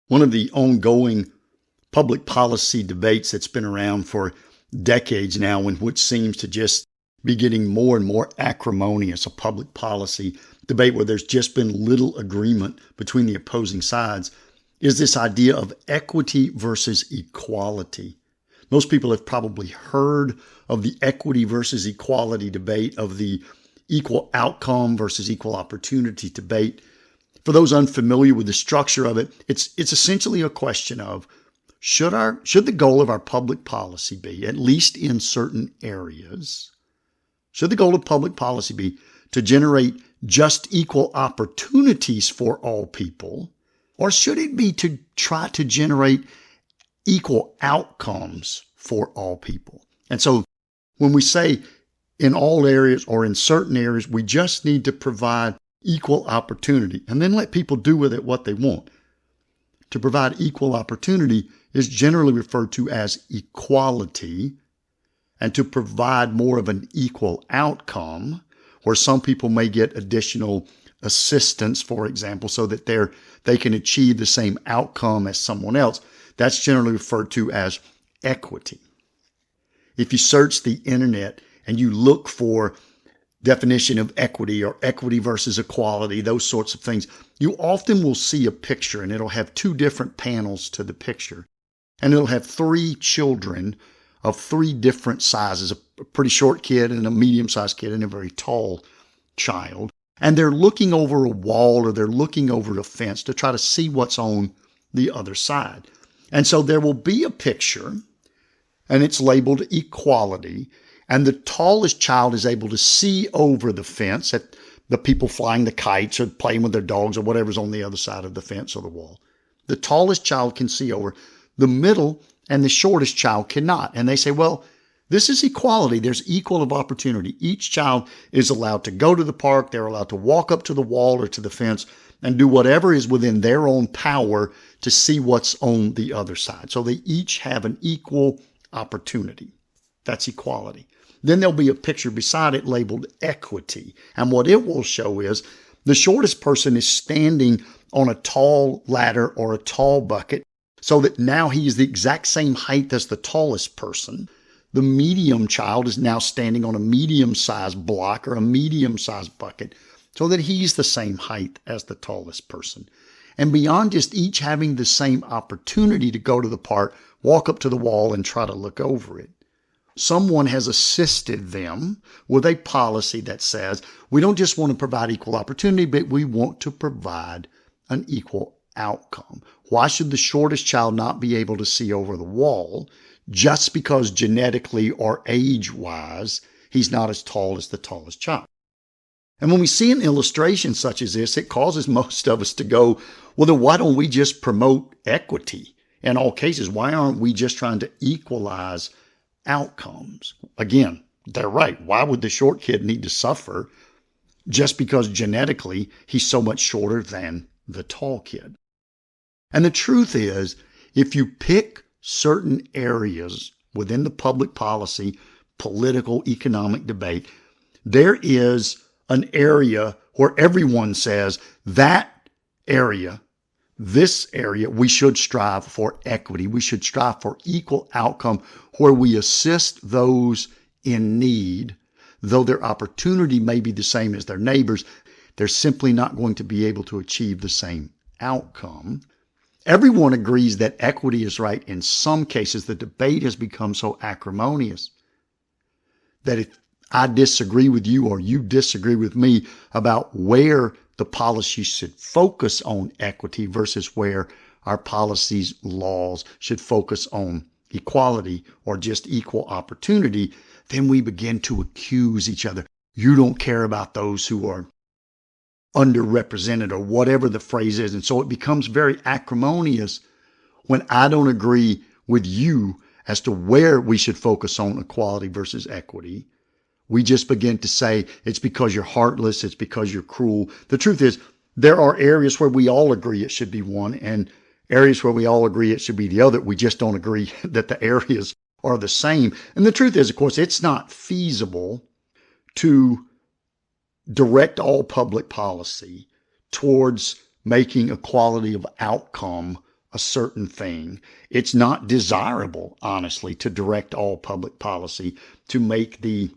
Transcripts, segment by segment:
One of the ongoing public policy debates that's been around for decades now, and which seems to just be getting more and more acrimonious, a public policy debate where there's just been little agreement between the opposing sides, is this idea of equity versus equality. Most people have probably heard of the equity versus equality debate, of the equal outcome versus equal opportunity debate. For those unfamiliar with the structure of it, it's essentially a question of should the goal of our public policy be, at least in certain areas, should the goal of public policy be to generate just equal opportunities for all people, or should it be to try to generate equal outcomes for all people? And so when we say in all areas or in certain areas, we just need to provide equal opportunity and then let people do with it what they want. To provide equal opportunity is generally referred to as equality, and to provide more of an equal outcome, where some people may get additional assistance, for example, so that they can achieve the same outcome as someone else, that's generally referred to as equity. If you search the internet and you look for definition of equity or equity versus equality, those sorts of things, you often will see a picture, and it'll have two different panels to the picture. And it'll have three children of three different sizes, a pretty short kid and a medium-sized kid and a very tall child. And they're looking over a wall or they're looking over a fence to try to see what's on the other side. And so there will be a picture, and it's labeled equality. And the tallest child is able to see over the fence at the people flying the kites or playing with their dogs or whatever's on the other side of the fence or the wall. The tallest child can see over. The middle and the shortest child cannot. And they say, well, this is equality. There's equal of opportunity. Each child is allowed to go to the park. They're allowed to walk up to the wall or to the fence and do whatever is within their own power to see what's on the other side. So they each have an equal opportunity. That's equality. Then there'll be a picture beside it labeled equity. And what it will show is the shortest person is standing on a tall ladder or a tall bucket so that now he is the exact same height as the tallest person. The medium child is now standing on a medium-sized block or a medium-sized bucket so that he's the same height as the tallest person. And beyond just each having the same opportunity to go to the park, walk up to the wall and try to look over it, someone has assisted them with a policy that says we don't just want to provide equal opportunity, but we want to provide an equal outcome. Why should the shortest child not be able to see over the wall just because genetically or age-wise he's not as tall as the tallest child? And when we see an illustration such as this, it causes most of us to go, well, then why don't we just promote equity in all cases? Why aren't we just trying to equalize outcomes? Again, they're right. Why would the short kid need to suffer just because genetically he's so much shorter than the tall kid? And the truth is, if you pick certain areas within the public policy, political, economic debate, there is an area where everyone says that area, this area, we should strive for equity. We should strive for equal outcome where we assist those in need, though their opportunity may be the same as their neighbors. They're simply not going to be able to achieve the same outcome. Everyone agrees that equity is right. In some cases, the debate has become so acrimonious that if I disagree with you or you disagree with me about where the policy should focus on equity versus where our policies, laws should focus on equality or just equal opportunity, then we begin to accuse each other. You don't care about those who are underrepresented or whatever the phrase is. And so it becomes very acrimonious when I don't agree with you as to where we should focus on equality versus equity. We just begin to say it's because you're heartless, it's because you're cruel. The truth is, there are areas where we all agree it should be one and areas where we all agree it should be the other. We just don't agree that the areas are the same. And the truth is, of course, it's not feasible to direct all public policy towards making equality of outcome a certain thing. It's not desirable, honestly, to direct all public policy to make the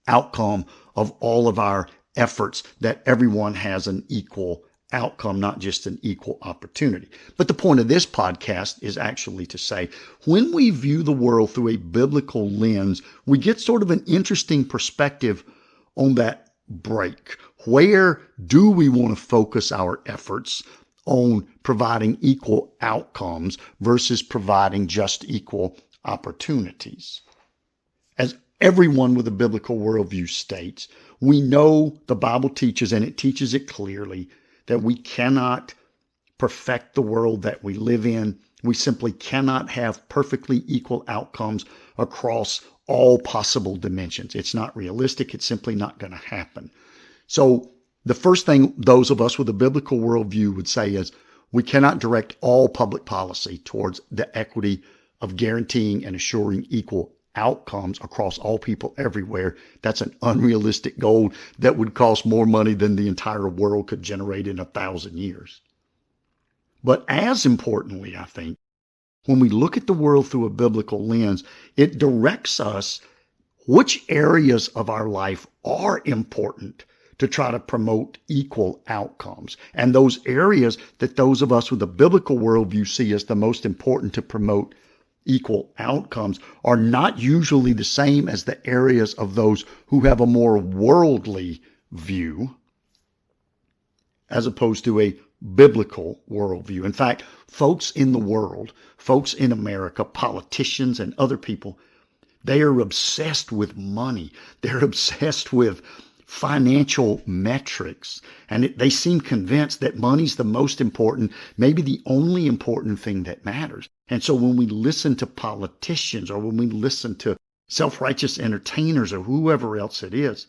outcome of all of our efforts that everyone has an equal outcome, not just an equal opportunity. But the point of this podcast is actually to say, when we view the world through a biblical lens, we get sort of an interesting perspective on that break. Where do we want to focus our efforts on providing equal outcomes versus providing just equal opportunities? As everyone with a biblical worldview states, we know the Bible teaches, and it teaches it clearly, that we cannot perfect the world that we live in. We simply cannot have perfectly equal outcomes across all possible dimensions. It's not realistic. It's simply not going to happen. So the first thing those of us with a biblical worldview would say is we cannot direct all public policy towards the equity of guaranteeing and assuring equal outcomes across all people everywhere. That's an unrealistic goal that would cost more money than the entire world could generate in 1,000 years. But as importantly, I think, when we look at the world through a biblical lens, it directs us which areas of our life are important to try to promote equal outcomes. And those areas that those of us with a biblical worldview see as the most important to promote equal outcomes are not usually the same as the areas of those who have a more worldly view as opposed to a biblical worldview. In fact, folks in the world, folks in America, politicians and other people, they are obsessed with money. They're obsessed with financial metrics, and they seem convinced that money's the most important, maybe the only important thing that matters. And so when we listen to politicians or when we listen to self-righteous entertainers or whoever else it is,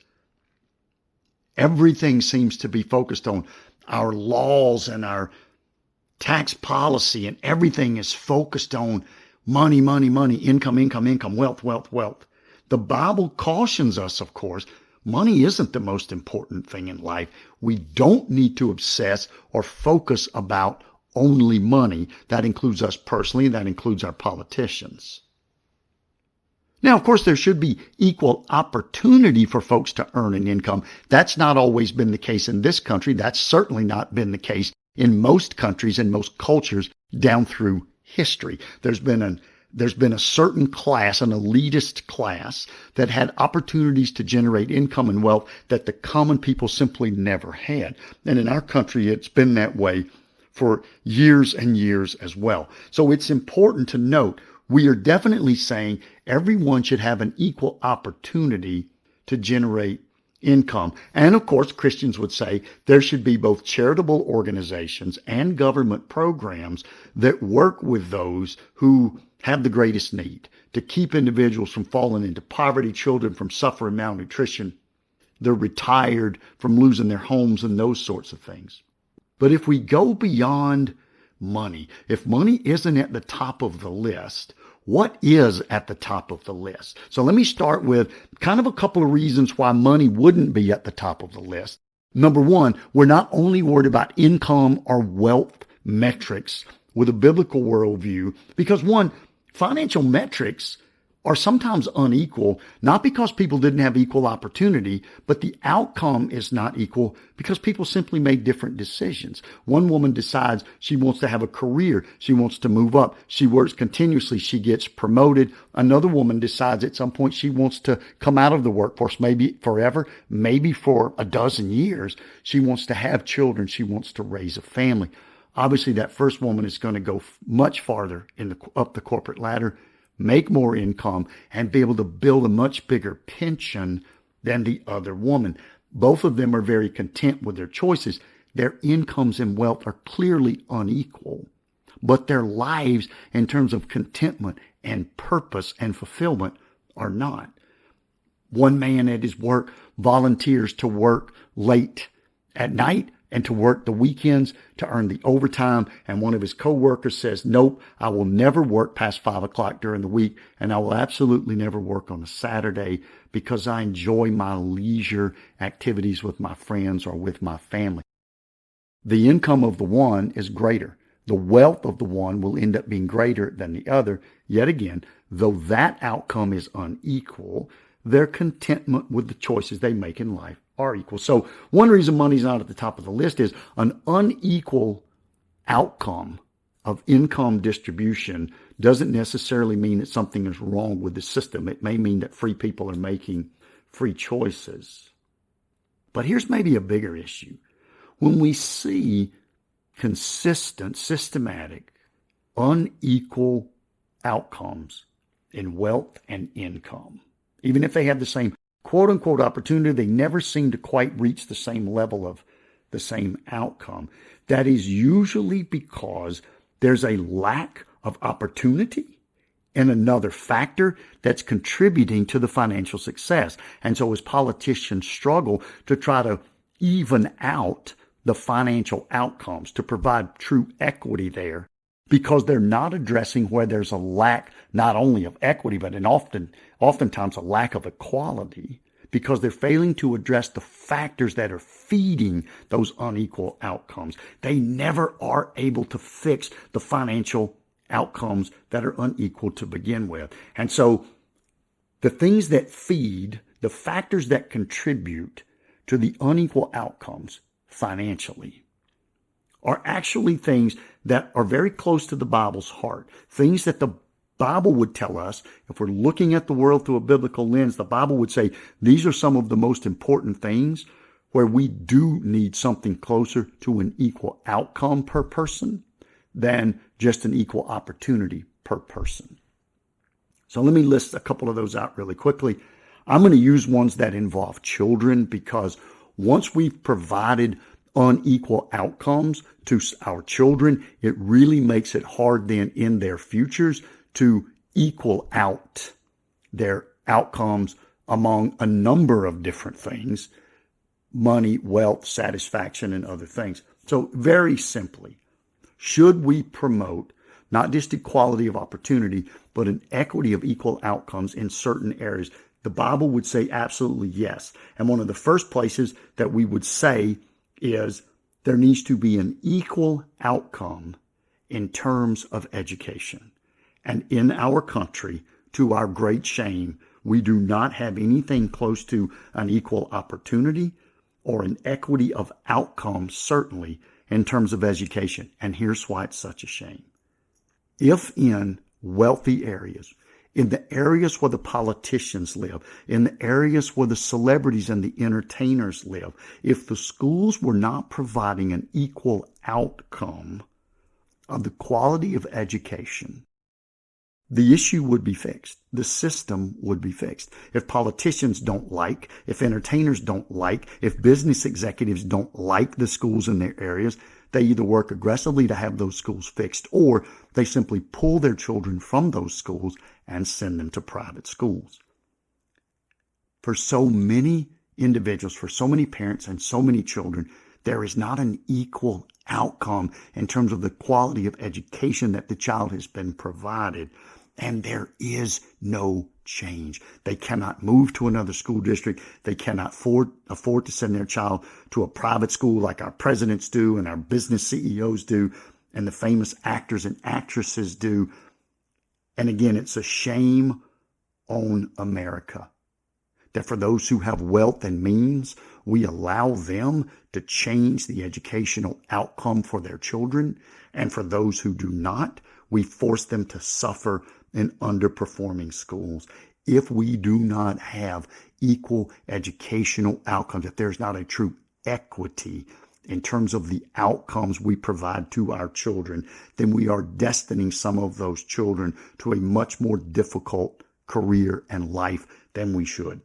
everything seems to be focused on our laws and our tax policy, and everything is focused on money, money, money, income, income, income, wealth, wealth, wealth. The Bible cautions us, of course, money isn't the most important thing in life. We don't need to obsess or focus about only money. That includes us personally. That includes our politicians. Now, of course, there should be equal opportunity for folks to earn an income. That's not always been the case in this country. That's certainly not been the case in most countries and most cultures down through history. There's been a certain class, an elitist class, that had opportunities to generate income and wealth that the common people simply never had. And in our country, it's been that way for years and years as well. So it's important to note, we are definitely saying everyone should have an equal opportunity to generate income. And of course, Christians would say there should be both charitable organizations and government programs that work with those who have the greatest need to keep individuals from falling into poverty, children from suffering malnutrition, the retired from losing their homes and those sorts of things. But if we go beyond money, if money isn't at the top of the list, what is at the top of the list? So let me start with kind of a couple of reasons why money wouldn't be at the top of the list. Number one, we're not only worried about income or wealth metrics with a biblical worldview, because one, financial metrics are sometimes unequal, not because people didn't have equal opportunity, but the outcome is not equal because people simply made different decisions. One woman decides she wants to have a career. She wants to move up. She works continuously. She gets promoted. Another woman decides at some point she wants to come out of the workforce, maybe forever, maybe for a dozen years. She wants to have children. She wants to raise a family. Obviously, that first woman is going to go much farther up the corporate ladder, make more income, and be able to build a much bigger pension than the other woman. Both of them are very content with their choices. Their incomes and wealth are clearly unequal, but their lives in terms of contentment and purpose and fulfillment are not. One man at his work volunteers to work late at night and to work the weekends to earn the overtime. And one of his coworkers says, nope, I will never work past 5 o'clock during the week. And I will absolutely never work on a Saturday because I enjoy my leisure activities with my friends or with my family. The income of the one is greater. The wealth of the one will end up being greater than the other. Yet again, though that outcome is unequal, their contentment with the choices they make in life are equal. So one reason money's not at the top of the list is an unequal outcome of income distribution doesn't necessarily mean that something is wrong with the system. It may mean that free people are making free choices. But here's maybe a bigger issue. When we see consistent, systematic, unequal outcomes in wealth and income, even if they have the same quote unquote opportunity, they never seem to quite reach the same level of the same outcome. That is usually because there's a lack of opportunity and another factor that's contributing to the financial success. And so as politicians struggle to try to even out the financial outcomes, to provide true equity there, because they're not addressing where there's a lack not only of equity, but oftentimes a lack of equality, because they're failing to address the factors that are feeding those unequal outcomes. They never are able to fix the financial outcomes that are unequal to begin with. And so the things that feed, the factors that contribute to the unequal outcomes financially are actually things that are very close to the Bible's heart. Things that the Bible would tell us, if we're looking at the world through a biblical lens, the Bible would say these are some of the most important things where we do need something closer to an equal outcome per person than just an equal opportunity per person. So let me list a couple of those out really quickly. I'm going to use ones that involve children, because once we've provided unequal outcomes to our children, it really makes it hard then in their futures to equal out their outcomes among a number of different things: money, wealth, satisfaction, and other things. So very simply, should we promote not just equality of opportunity, but an equity of equal outcomes in certain areas? The Bible would say absolutely yes. And one of the first places that we would say is there needs to be an equal outcome in terms of education. And in our country, to our great shame, we do not have anything close to an equal opportunity or an equity of outcomes, certainly in terms of education. And here's why it's such a shame. If in wealthy areas, in the areas where the politicians live, in the areas where the celebrities and the entertainers live, if the schools were not providing an equal outcome of the quality of education, the issue would be fixed. The system would be fixed. If politicians don't like, if entertainers don't like, if business executives don't like the schools in their areas, they either work aggressively to have those schools fixed, or they simply pull their children from those schools and send them to private schools. For so many individuals, for so many parents and so many children, there is not an equal outcome in terms of the quality of education that the child has been provided. And there is no change. They cannot move to another school district. They cannot afford to send their child to a private school like our presidents do and our business CEOs do and the famous actors and actresses do. And again, it's a shame on America that for those who have wealth and means, we allow them to change the educational outcome for their children. And for those who do not, we force them to suffer in underperforming schools. If we do not have equal educational outcomes, if there's not a true equity in terms of the outcomes we provide to our children, then we are destining some of those children to a much more difficult career and life than we should.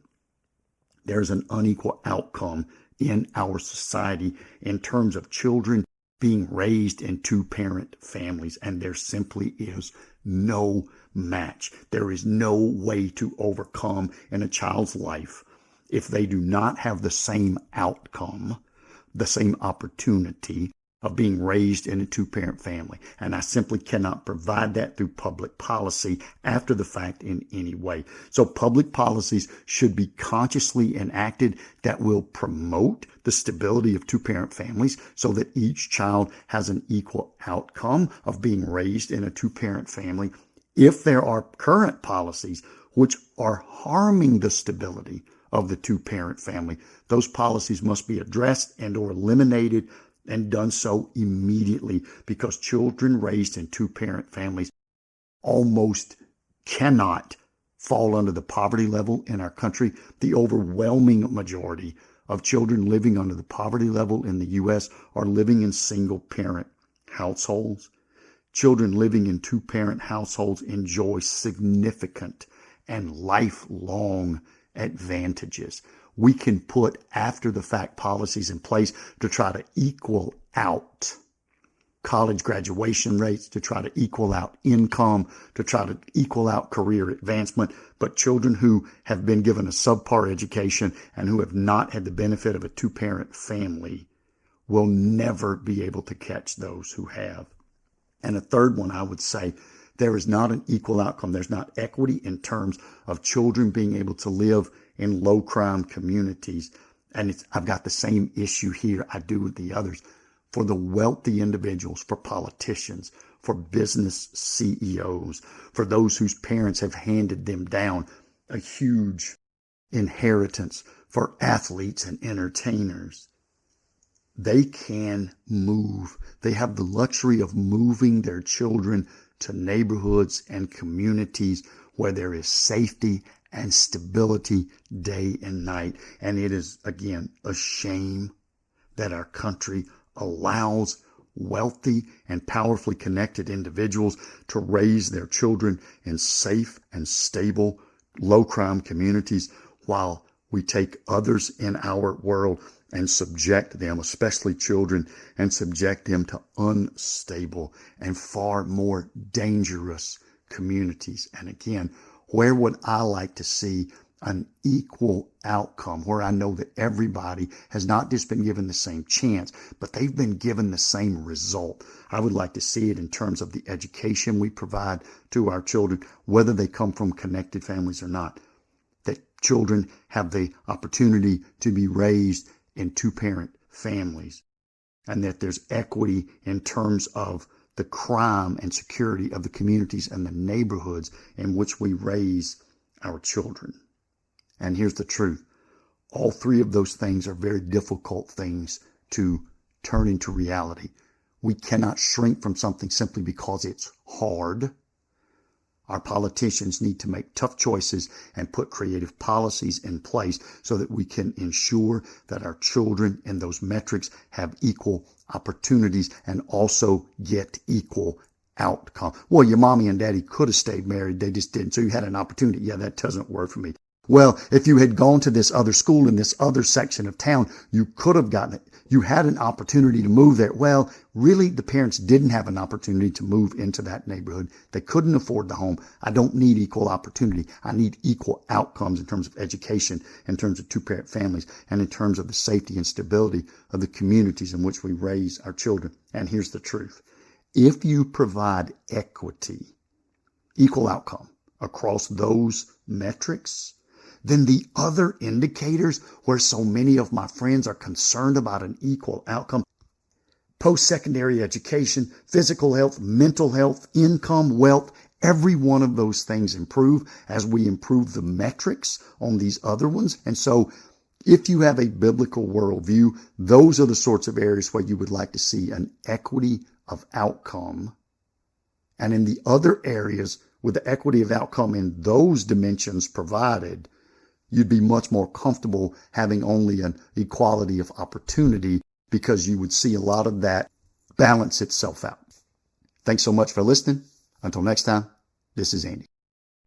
There's an unequal outcome in our society in terms of children being raised in two-parent families, and there simply is no match. There is no way to overcome in a child's life if they do not have the same outcome, the same opportunity, of being raised in a two-parent family. And I simply cannot provide that through public policy after the fact in any way. So public policies should be consciously enacted that will promote the stability of two-parent families so that each child has an equal outcome of being raised in a two-parent family. If there are current policies which are harming the stability of the two-parent family, those policies must be addressed and or eliminated, and done so immediately, because children raised in two-parent families almost cannot fall under the poverty level in our country. The overwhelming majority of children living under the poverty level in the U.S. are living in single-parent households. Children living in two-parent households enjoy significant and lifelong advantages. We can put after-the-fact policies in place to try to equal out college graduation rates, to try to equal out income, to try to equal out career advancement. But children who have been given a subpar education and who have not had the benefit of a two-parent family will never be able to catch those who have. And a third one, I would say, there is not an equal outcome. There's not equity in terms of children being able to live in low crime communities. And I've got the same issue here I do with the others. For the wealthy individuals, for politicians, for business CEOs, for those whose parents have handed them down a huge inheritance, for athletes and entertainers, they can move. They have the luxury of moving their children to neighborhoods and communities where there is safety and stability day and night. And it is, again, a shame that our country allows wealthy and powerfully connected individuals to raise their children in safe and stable, low-crime communities, while we take others in our world and subject them, especially children, and subject them to unstable and far more dangerous communities. And again, where would I like to see an equal outcome, where I know that everybody has not just been given the same chance, but they've been given the same result? I would like to see it in terms of the education we provide to our children, whether they come from connected families or not. That children have the opportunity to be raised in two-parent families, and that there's equity in terms of the crime and security of the communities and the neighborhoods in which we raise our children. And here's the truth. All three of those things are very difficult things to turn into reality. We cannot shrink from something simply because it's hard. Our politicians need to make tough choices and put creative policies in place so that we can ensure that our children in those metrics have equal opportunities and also get equal outcome. Well, your mommy and daddy could have stayed married. They just didn't. So you had an opportunity. Yeah, that doesn't work for me. Well, if you had gone to this other school in this other section of town, you could have gotten it. You had an opportunity to move there. Well, really, the parents didn't have an opportunity to move into that neighborhood. They couldn't afford the home. I don't need equal opportunity. I need equal outcomes in terms of education, in terms of two-parent families, and in terms of the safety and stability of the communities in which we raise our children. And here's the truth. If you provide equity, equal outcome across those metrics, then the other indicators where so many of my friends are concerned about an equal outcome, post-secondary education, physical health, mental health, income, wealth, every one of those things improve as we improve the metrics on these other ones. And so if you have a biblical worldview, those are the sorts of areas where you would like to see an equity of outcome. And in the other areas, with the equity of outcome in those dimensions provided, you'd be much more comfortable having only an equality of opportunity, because you would see a lot of that balance itself out. Thanks so much for listening. Until next time, this is Andy.